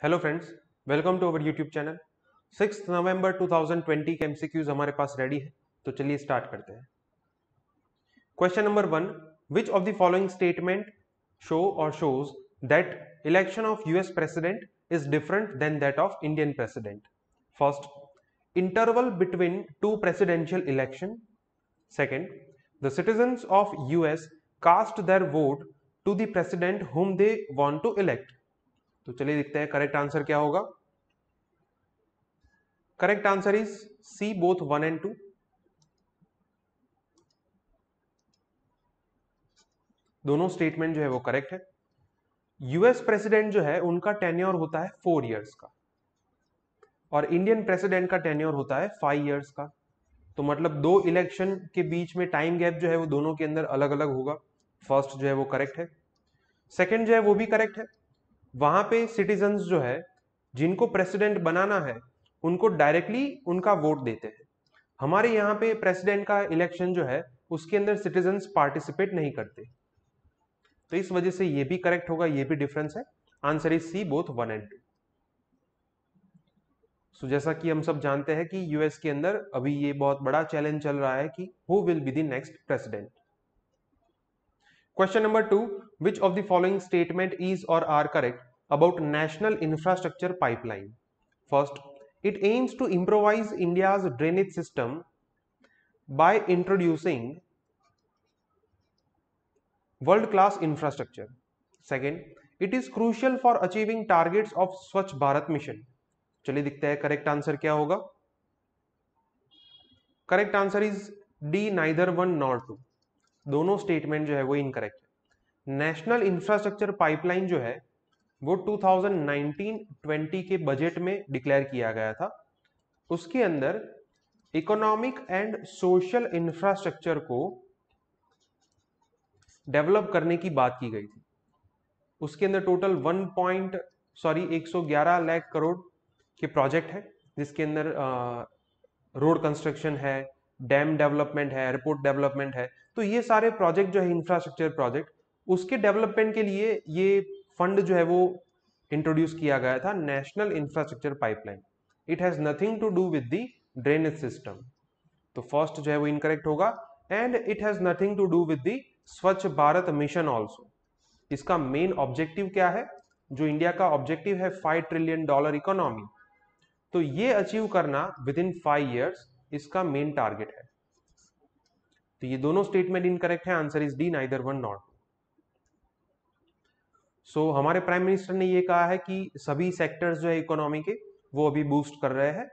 Hello friends, welcome to our YouTube channel. 6 नवंबर 2020 के MCQs हमारे पास रेडी है, तो चलिए स्टार्ट करते हैं। Question number 1, which of the following statement shows that election of US president is different than that of Indian president? First, interval between two presidential election. Second, the citizens of US cast their vote to the president whom they want to elect। तो चलिए देखते हैं correct answer क्या होगा। Correct answer is C, both 1 and 2। दोनों statement जो है वो करेक्ट है। यूएस प्रेसिडेंट जो है उनका टेन्योर होता है 4 इयर्स का, और इंडियन प्रेसिडेंट का टेन्योर होता है 5 इयर्स का। तो मतलब दो इलेक्शन के बीच में टाइम गैप जो है वो दोनों के अंदर अलग अलग होगा। फर्स्ट जो है वो करेक्ट है। सेकेंड जो है वो भी करेक्ट है। वहां पे सिटीजन्स जो है जिनको प्रेसिडेंट बनाना है उनको डायरेक्टली उनका वोट देते हैं। हमारे यहाँ पे प्रेसिडेंट का इलेक्शन जो है उसके अंदर सिटीजन्स पार्टिसिपेट नहीं करते, तो इस वजह से ये भी करेक्ट होगा, ये भी डिफरेंस है। Answer is C, both 1 and 2। So जैसा कि हम सब जानते हैं कि यूएस के अंदर अभी ये बहुत बड़ा चैलेंज चल रहा है कि who will be the next president. Question number 2, which of the following statement is or are correct about national infrastructure pipeline? First, it aims to improvise India's drainage system by introducing world-class infrastructure. Second, it is crucial for achieving targets of Swachh Bharat mission. चलिए दिखते हैं correct answer क्या होगा। Correct answer is D, neither 1 nor 2। दोनों statement जो है वो incorrect है। नेशनल इंफ्रास्ट्रक्चर पाइपलाइन जो है वो 2019-20 के बजट में डिक्लेयर किया गया था। उसके अंदर इकोनॉमिक एंड सोशल इंफ्रास्ट्रक्चर को डेवलप करने की बात की गई थी। उसके अंदर टोटल 111 लाख करोड़ के प्रोजेक्ट है, जिसके अंदर रोड कंस्ट्रक्शन है, डैम डेवलपमेंट है, एयरपोर्ट डेवलपमेंट है। तो ये सारे प्रोजेक्ट जो है इंफ्रास्ट्रक्चर प्रोजेक्ट, उसके डेवलपमेंट के लिए ये फंड जो है वो इंट्रोड्यूस किया गया था, national infrastructure pipeline. It has nothing to do with the drainage system. तो फर्स्ट जो है वो इनकरेक्ट होगा। And it has nothing to do with the Swachh Bharat mission also. इसका मेन ऑब्जेक्टिव क्या है? जो इंडिया का ऑब्जेक्टिव है $5 ट्रिलियन इकोनॉमी, तो ये अचीव करना विद इन 5 इयर्स इसका मेन टारगेट है। तो ये दोनों स्टेटमेंट इनकरेक्ट है। Answer is D, neither 1 nor 2। सो हमारे प्राइम मिनिस्टर ने ये कहा है कि सभी सेक्टर्स जो है इकोनॉमी के वो अभी बूस्ट कर रहे हैं,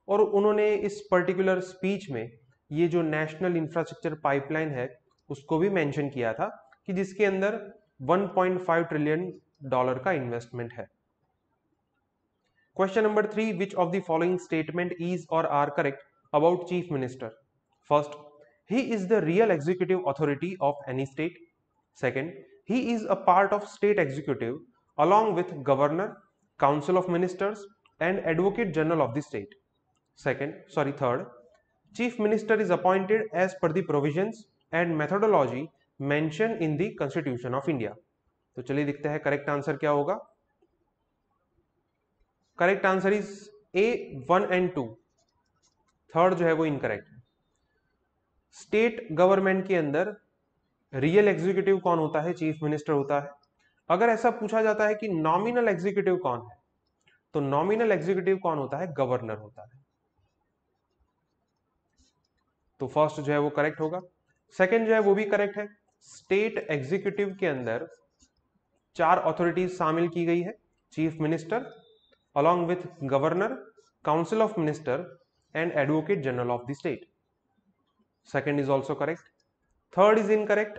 और उन्होंने इस पर्टिकुलर स्पीच में ये जो नेशनल इंफ्रास्ट्रक्चर पाइपलाइन है उसको भी मेंशन किया था कि जिसके अंदर 1.5 ट्रिलियन डॉलर का इन्वेस्टमेंट है। Question number 3, which of the following statement is or are correct about chief minister? First, he is the real executive authority of any state. Second, he is a part of state executive along with governor, council of ministers and advocate general of the state. Third, chief minister is appointed as per the provisions and methodology mentioned in the constitution of India. तो चलिए दिखते हैं correct answer क्या होगा। Correct answer is A, 1 and 2। Third जो है वो incorrect है। स्टेट गवर्नमेंट के अंदर रियल एग्जीक्यूटिव कौन होता है? चीफ मिनिस्टर होता है। अगर ऐसा पूछा जाता है कि नॉमिनल एग्जीक्यूटिव कौन है, तो नॉमिनल एग्जीक्यूटिव कौन होता है? गवर्नर होता है। तो फर्स्ट जो है वो करेक्ट होगा। सेकंड जो है वो भी करेक्ट है। स्टेट एग्जीक्यूटिव के अंदर 4 अथॉरिटीज शामिल की गई है, chief minister along with governor, council of minister and advocate general of the state. Second is also correct. Third is incorrect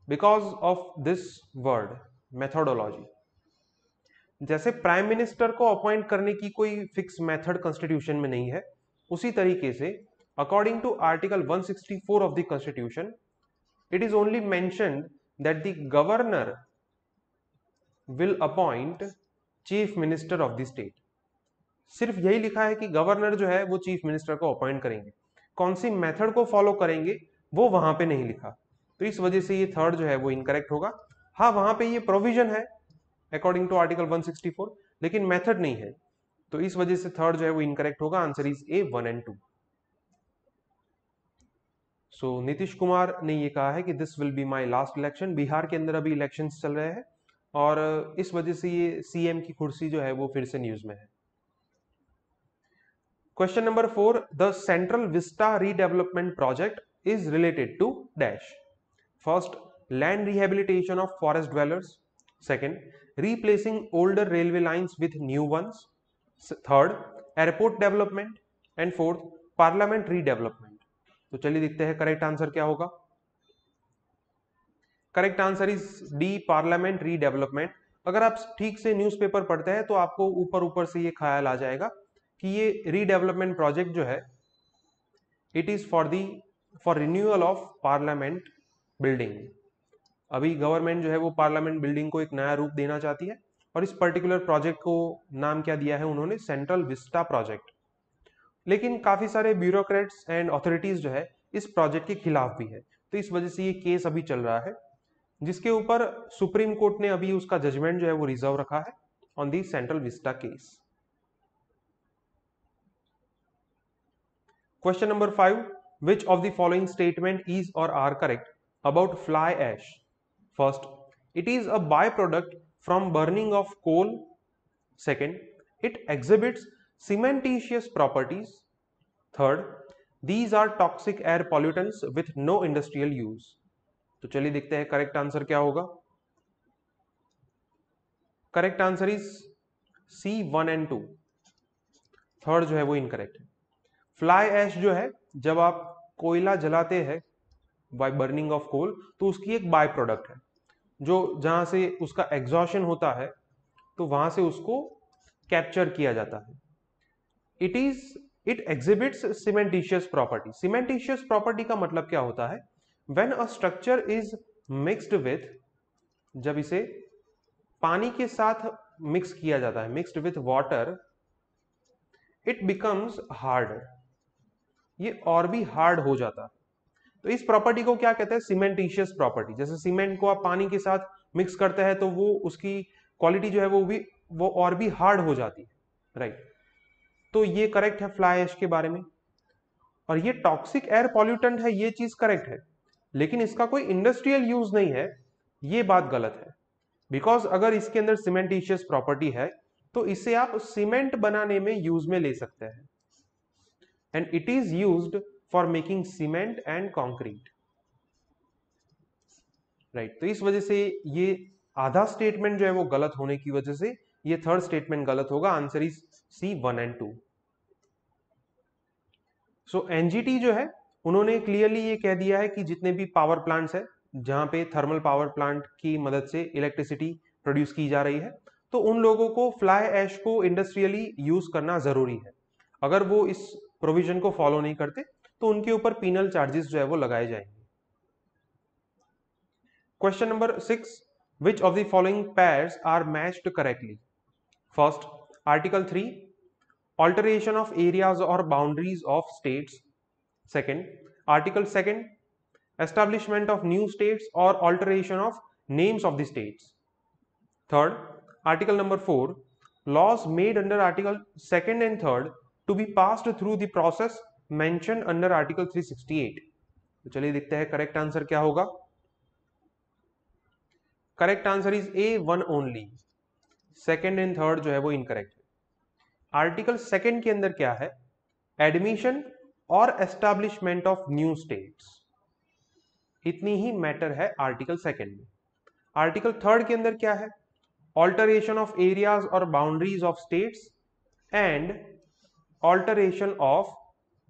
because of this word methodology. जैसे प्राइम मिनिस्टर को appoint करने की कोई फिक्स मेथड कॉन्स्टिट्यूशन में नहीं है, उसी तरीके से according to article 164 of the constitution it is only mentioned that the governor will appoint chief minister of the state. सिर्फ यही लिखा है कि गवर्नर जो है वो चीफ मिनिस्टर को अपॉइंट करेंगे, कौन सी मेथड को फॉलो करेंगे वो वहां पे नहीं लिखा। तो इस वजह से ये थर्ड जो है वो इनकरेक्ट होगा। हाँ, वहां पे ये प्रोविजन है अकॉर्डिंग टू आर्टिकल 164, लेकिन मेथड नहीं है, तो इस वजह से थर्ड जो है वो इनकरेक्ट होगा। Answer is A 1 and 2। सो नीतीश कुमार ने ये कहा है कि this will be my last election. Bihar के अंदर अभी इलेक्शंस चल रहे हैं और इस वजह से ये सीएम की कुर्सी जो है वो फिर से न्यूज में है। Question number 4, the Central Vista redevelopment project is related to dash. First, land rehabilitation of forest dwellers. Second, replacing older railway lines with new ones. Third, airport development. And fourth, parliament redevelopment. तो चलिए देखते हैं correct answer क्या होगा। Correct answer is D, parliament redevelopment. अगर आप ठीक से न्यूज़पेपर पढ़ते हैं तो आपको ऊपर ऊपर से ये ख्याल आ जाएगा कि ये रीडेवलपमेंट प्रोजेक्ट जो है it is for renewal of parliament building. अभी गवर्नमेंट जो है वो पार्लियामेंट बिल्डिंग को एक नया रूप देना चाहती है और इस पर्टिकुलर प्रोजेक्ट को नाम क्या दिया है उन्होंने, सेंट्रल विस्टा प्रोजेक्ट। लेकिन काफी सारे ब्यूरोक्रेट्स एंड अथॉरिटीज जो है इस प्रोजेक्ट के खिलाफ भी है, तो इस वजह से ये केस अभी चल रहा है जिसके ऊपर सुप्रीम कोर्ट ने अभी उसका जजमेंट जो है वो रिजर्व रखा है on the Central Vista case. Question number 5, which of the following statement is or are correct about fly ash. First, it is a byproduct from burning of coal. Second, it exhibits cementitious properties. Third, these are toxic air pollutants with no industrial use. तो चलिए देखते हैं correct answer क्या होगा। Correct answer is C 1 and 2। Third जो है वो incorrect है। फ्लाई ऐश जो है जब आप कोयला जलाते हैं बाय बर्निंग ऑफ कोल तो उसकी एक बाय प्रोडक्ट है जो जहां से उसका एग्जॉशन होता है तो वहां से उसको कैप्चर किया जाता है। It exhibits cementitious property. Cementitious property का मतलब क्या होता है, when a structure is mixed with, जब इसे पानी के साथ मिक्स किया जाता है, mixed with water, it becomes hard, ये और भी हार्ड हो जाता है। तो इस प्रॉपर्टी को क्या कहते हैं, सीमेंटिशियस प्रॉपर्टी। जैसे सीमेंट को आप पानी के साथ मिक्स करते हैं तो वो उसकी क्वालिटी जो है वो और भी हार्ड हो जाती है, राइट। तो ये करेक्ट है फ्लाई ऐश के बारे में। और ये टॉक्सिक एयर पॉल्यूटेंट है, ये चीज करेक्ट है, लेकिन इसका कोई इंडस्ट्रियल यूज नहीं है, ये बात गलत है। बिकॉज अगर इसके अंदर सीमेंटिशियस प्रॉपर्टी है तो इसे आप सीमेंट बनाने में यूज में ले सकते हैं, and it is used for making cement and concrete, right. तो इस वजह से ये आधा स्टेटमेंट जो है वो गलत होने की वजह से ये थर्ड स्टेटमेंट गलत होगा। Answer is C 1 and 2। So NGT जो है उन्होंने क्लियरली ये कह दिया है कि जितने भी पावर प्लांट्स है जहां पे थर्मल पावर प्लांट की मदद से इलेक्ट्रिसिटी प्रोड्यूस की जा रही है तो उन लोगों को फ्लाई ऐश को इंडस्ट्रियली यूज करना जरूरी है। अगर वो इस प्रोविजन को फॉलो नहीं करते तो उनके ऊपर पीनल चार्जेस जो है वो लगाए जाएंगे। Question number 6, which of the following pairs are matched correctly. First, article 3, alteration of areas or boundaries of states. Second, article 2, establishment of new states or alteration of names of the states. Third, article number 4, laws made under article 2 and 3 to be passed through the process mentioned under article 368. तो चलिए देखते हैं correct answer क्या होगा। Correct answer is A 1 only. Second and third जो है वो incorrect है। आर्टिकल 2 के अंदर क्या है, एडमिशन और एस्टैब्लिशमेंट ऑफ न्यू स्टेट्स, इतनी ही मैटर है आर्टिकल 2 में। आर्टिकल 3 के अंदर क्या है, ऑल्टरेशन ऑफ एरियाज और boundaries of states and alteration of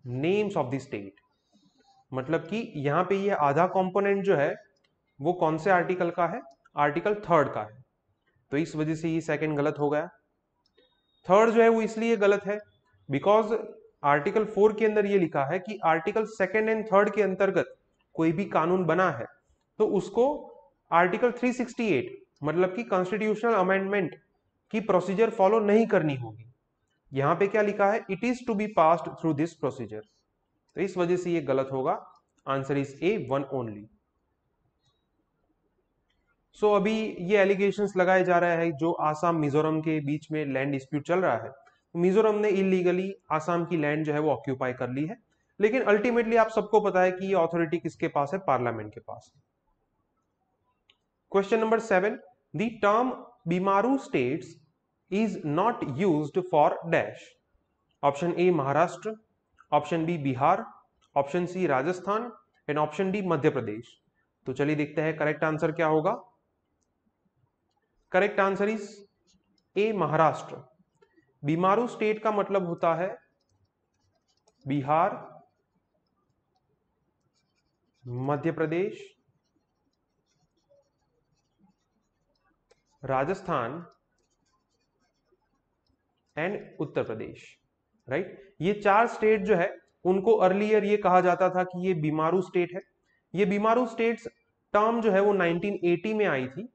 names of the state. मतलब कि यहां पे ये आधा कंपोनेंट जो है वो कौन से आर्टिकल का है, आर्टिकल 3 का है। तो इस वजह से ये सेकंड गलत हो गया। थर्ड जो है वो इसलिए गलत है बिकॉज आर्टिकल 4 के अंदर ये लिखा है कि आर्टिकल 2 एंड 3 के अंतर्गत कोई भी कानून बना है तो उसको आर्टिकल 368 मतलब कि कॉन्स्टिट्यूशनल अमेंडमेंट की प्रोसीजर फॉलो नहीं करनी होगी। यहां पे क्या लिखा है, it is to be passed through this procedure. तो इस वजह से ये गलत होगा। Answer is A 1 only. So अभी ये एलिगेशंस लगाए जा रहा है जो आसाम मिजोरम के बीच में लैंड डिस्प्यूट चल रहा है, मिजोरम ने इलीगली आसाम की लैंड जो है वो ऑक्यूपाई कर ली है, लेकिन अल्टीमेटली आप सबको पता है कि ये अथॉरिटी किसके पास है, पार्लियामेंट के पास। Question number 7, the term BIMARU states is not used for dash. Option A Maharashtra, option B Bihar, option C Rajasthan and option D Madhya Pradesh. तो चलिए देखते हैं करेक्ट आंसर क्या होगा। Correct answer is A Maharashtra. BIMARU state का मतलब होता है बिहार, मध्य प्रदेश, राजस्थान एंड उत्तर प्रदेश, राइट। ये चार स्टेट जो है उनको अर्लियर ये कहा जाता था कि ये बीमारू स्टेट है। ये बीमारू स्टेट्स टर्म जो है वो 1980 में आई थी,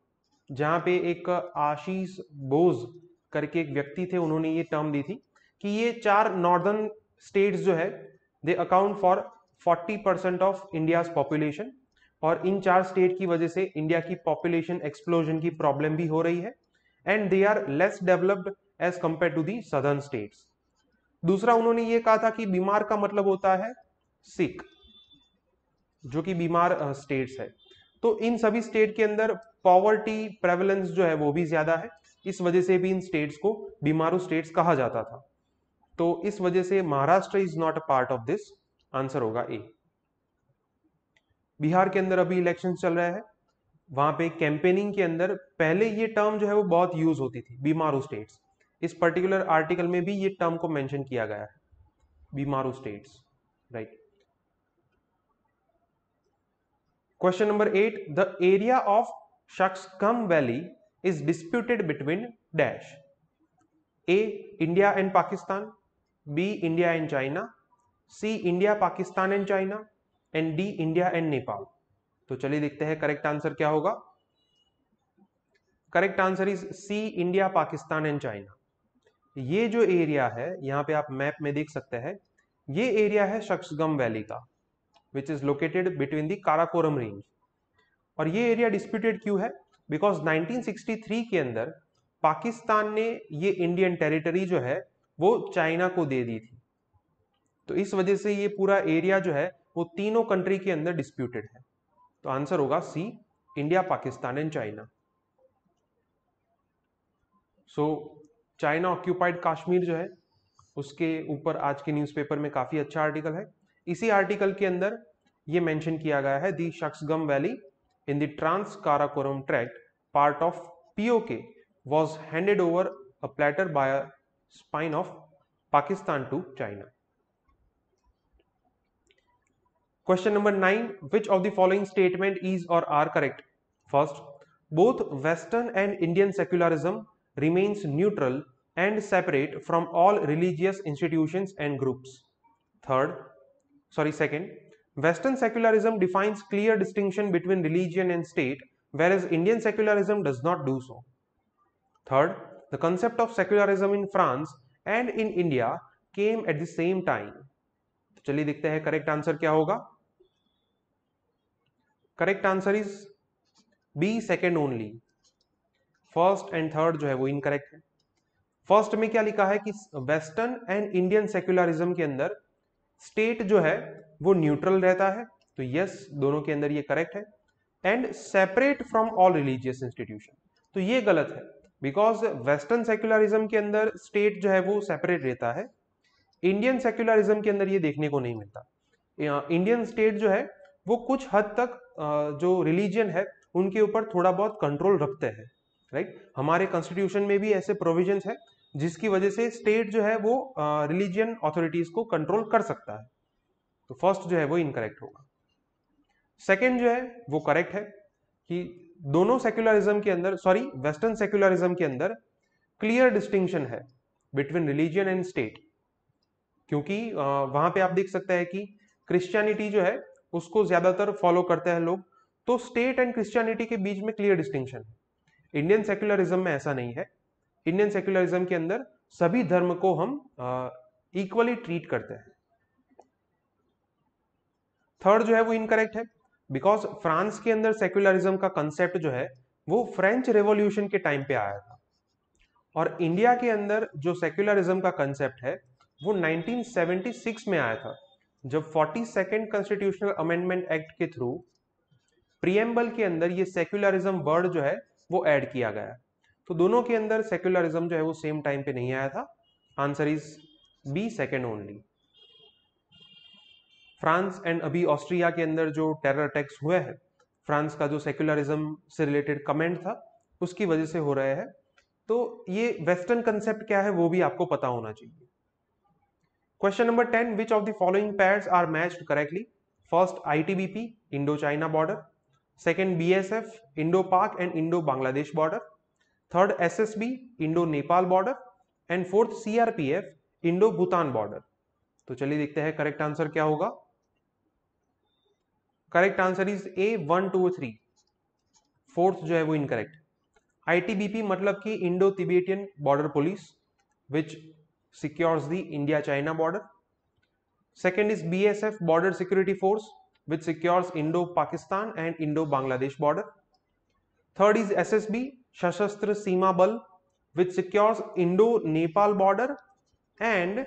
जहां पे एक आशीष बोस करके एक व्यक्ति थे, उन्होंने ये टर्म दी थी कि ये चार नॉर्दर्न स्टेट्स जो है they account for 40% of India's population, और इन चार स्टेट की वजह से इंडिया की पॉपुलेशन एक्सप्लोजन की प्रॉब्लम भी हो रही है, and they are less developed as compare to the southern states. दूसरा उन्होंने ये कहा था कि बीमार का मतलब होता है सिक, जो कि बीमार स्टेट्स है। तो इन सभी स्टेट के अंदर पॉवर्टी प्रेवलेंस जो है वो भी ज्यादा है, इस वजह से भी इन स्टेट्स को बीमारू स्टेट्स कहा जाता था। तो इस वजह से Maharashtra is not a part of this, answer होगा ए। बिहार के अंदर अभी इलेक्शन चल रहा है, वहां पे कैंपेनिंग के अंदर पहले ये टर्म जो है वो बहुत यूज होती थी, बीमारू स्टेट्स। इस पर्टिकुलर आर्टिकल में भी ये टर्म को मेंशन किया गया है, BIMARU states, right. Question number 8, the area of Shaksgam valley is disputed between dash. A India and Pakistan, B India and China, C India Pakistan and China and D India and Nepal. तो चलिए देखते हैं करेक्ट आंसर क्या होगा। Correct answer is C India Pakistan and China. ये जो area है यहाँ पे आप मैप में देख सकते हैं, ये एरिया है शक्सगम वैली का, which is located between the Karakoram range. और ये एरिया डिस्प्यूटेड क्यों है, बिकॉज 1963 के अंदर पाकिस्तान ने ये इंडियन टेरिटरी जो है वो चाइना को दे दी थी। तो इस वजह से ये पूरा एरिया जो है वो तीनों कंट्री के अंदर डिस्प्यूटेड है। तो आंसर होगा C India Pakistan and China. So China occupied Kashmir जो है उसके ऊपर आज के न्यूज़पेपर में काफी अच्छा आर्टिकल है। इसी आर्टिकल के अंदर ये मेंशन किया गया है, the Shaksgam valley in the trans Karakoram tract part of PoK was handed over a platter by a spine of Pakistan to China. Question number 9, which of the following statement is or are correct? First, both Western and Indian secularism remains neutral and separate from all religious institutions and groups. Second, Western secularism defines clear distinction between religion and state, whereas Indian secularism does not do so. Third, the concept of secularism in France and in India came at the same time. तो चलिए देखते हैं correct answer क्या होगा। Correct answer is B second only. First and third जो है वो incorrect है। फर्स्ट में क्या लिखा है कि वेस्टर्न एंड इंडियन सेक्युलरिज्म के अंदर स्टेट जो है वो न्यूट्रल रहता है, तो यस दोनों के अंदर ये करेक्ट है। And separate from all religious institution, तो ये गलत है, बिकॉज वेस्टर्न सेक्युलरिज्म के अंदर स्टेट जो है वो सेपरेट रहता है, इंडियन सेक्युलरिज्म के अंदर ये देखने को नहीं मिलता। इंडियन स्टेट जो है वो कुछ हद तक जो रिलीजन है उनके ऊपर थोड़ा बहुत कंट्रोल रखते हैं, राइट। हमारे कॉन्स्टिट्यूशन में भी ऐसे प्रोविजंस है जिसकी वजह से स्टेट जो है वो रिलीजियन अथॉरिटीज को कंट्रोल कर सकता है। तो फर्स्ट जो है वो इनकरेक्ट होगा। सेकेंड जो है वो करेक्ट है कि दोनों सेक्युलरिज्म के अंदर, वेस्टर्न सेक्युलरिज्म के अंदर क्लियर डिस्टिंक्शन है बिटवीन रिलीजियन एंड स्टेट, क्योंकि वहां पे आप देख सकते हैं कि क्रिश्चियनिटी जो है उसको ज्यादातर फॉलो करते हैं लोग, तो स्टेट एंड क्रिश्चियनिटी के बीच में क्लियर डिस्टिंक्शन है। इंडियन सेक्युलरिज्म में ऐसा नहीं है। इंडियन सेक्युलरिज्म के अंदर सभी धर्म को हम इक्वली ट्रीट करते हैं। थर्ड जो है वो इनकरेक्ट है, बिकॉज फ्रांस के अंदर सेक्युलरिज्म का कंसेप्ट जो है वो फ्रेंच रेवोल्यूशन के टाइम पे आया था। और इंडिया के अंदर जो सेक्युलरिज्म का कंसेप्ट है वो 1976 में आया था, जब 42nd कॉन्स्टिट्यूशनल अमेंडमेंट एक्ट के थ्रू प्रियम्बल के अंदर ये सेक्युलरिज्म वर्ड जो है वो ऐड किया गया। तो दोनों के अंदर सेक्युलरिज्म जो है वो सेम टाइम पे नहीं आया था। Answer is B, second only. France and अभी ऑस्ट्रिया के अंदर जो टेरर अटैक्स हुए हैं, फ्रांस का जो सेक्युलरिज्म से रिलेटेड कमेंट था उसकी वजह से हो रहे हैं। तो ये वेस्टर्न कंसेप्ट क्या है वो भी आपको पता होना चाहिए। Question number 10, which of the following pairs are matched correctly? First ITBP, Indo China border. Second BSF, Indo Pak and Indo Bangladesh border. Third SSB, Indo Nepal border. And fourth CRPF, Indo Bhutan border. तो चलिए देखते हैं करेक्ट आंसर क्या होगा। Correct answer is A 1, 2, 3। Fourth जो है वो incorrect. ITBP मतलब कि Indo Tibetan border police, which secures the India China border. Second is BSF, border security force, which secures Indo Pakistan and Indo Bangladesh border. Third is SSB, Sashastra Seema Bal, which secures Indo Nepal border and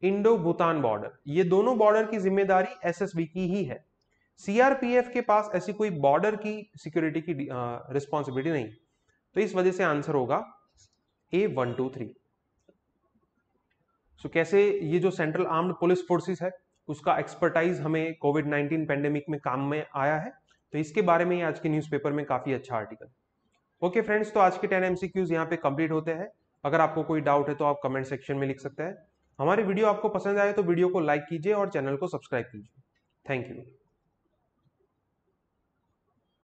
Indo Bhutan border. ये दोनों border की जिम्मेदारी SSB की ही है। CRPF के पास ऐसी कोई border की सिक्योरिटी की रिस्पॉन्सिबिलिटी नहीं। तो इस वजह से आंसर होगा ए 1, 2, 3। सो कैसे ये जो सेंट्रल आर्म्ड पुलिस फोर्सेस है उसका एक्सपर्टाइज हमें कोविड-19 पेंडेमिक में काम में आया है, तो इसके बारे में आज के न्यूज़पेपर में काफी अच्छा आर्टिकल। ओके फ्रेंड्स, तो आज के 10 एमसीक्यूज यहाँ पे कंप्लीट होते हैं। अगर आपको कोई डाउट है तो आप कमेंट सेक्शन में लिख सकते हैं। हमारी वीडियो आपको पसंद आए तो वीडियो को लाइक कीजिए और चैनल को सब्सक्राइब कीजिए। Thank you.